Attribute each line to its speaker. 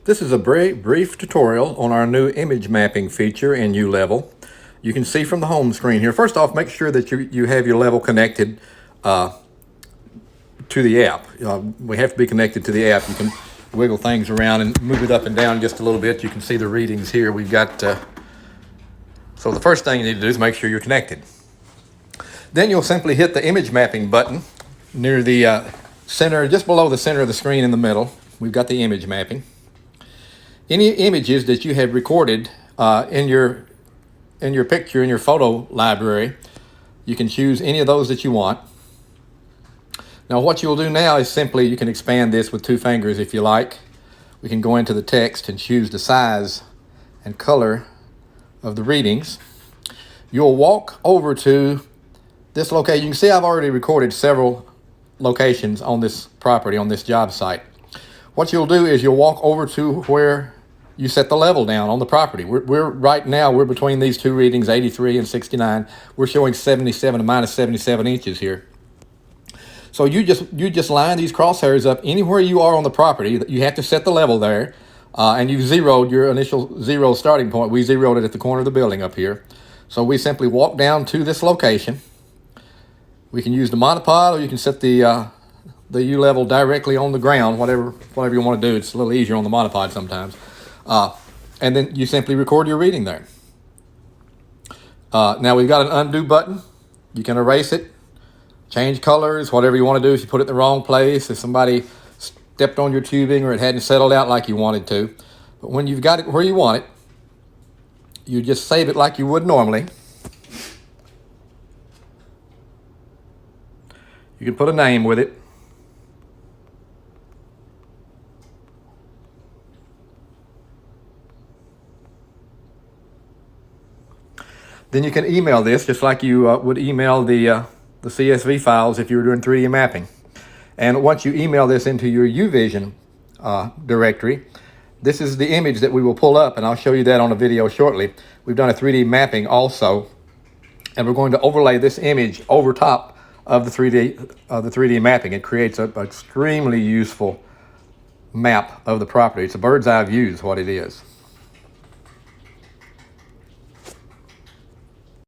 Speaker 1: This is a brief tutorial on our new image mapping feature in ULevel. You can see from the home screen here. First off, make sure that you have your level connected to the app. We have to be connected to the app. You can wiggle things around and move it up and down just a little bit. You can see the readings here. We've got, so the first thing you need to do is make sure you're connected. Then you'll simply hit the image mapping button near the center, just below the center of the screen in the middle. We've got the image mapping. Any images that you have recorded in your picture, in your photo library, you can choose any of those that you want. Now what you'll do now is simply, you can expand this with 2 fingers if you like. We can go into the text and choose the size and color of the readings. You'll walk over to this location. You can see I've already recorded several locations on this property, on this job site. What you'll do is you'll walk over to where you set the level down on the property. We're right now, we're between these 2 readings, 83 and 69. We're showing 77 and minus 77 inches here. So you just line these crosshairs up anywhere you are on the property. You have to set the level there, and you've zeroed your initial 0 starting point. We zeroed it at the corner of the building up here. So we simply walk down to this location. We can use the monopod, or you can set the ULevel directly on the ground, whatever you want to do. It's a little easier on the monopod sometimes. And then you simply record your reading there. Now we've got an undo button. You can erase it, change colors, whatever you want to do. If you put it in the wrong place, if somebody stepped on your tubing or it hadn't settled out like you wanted to. But when you've got it where you want it, you just save it like you would normally. You can put a name with it. Then you can email this just like you would email the CSV files if you were doing 3D mapping. And once you email this into your UVision directory, this is the image that we will pull up, and I'll show you that on a video shortly. We've done a 3D mapping also, and we're going to overlay this image over top of the 3D mapping. It creates an extremely useful map of the property. It's a bird's eye view is what it is.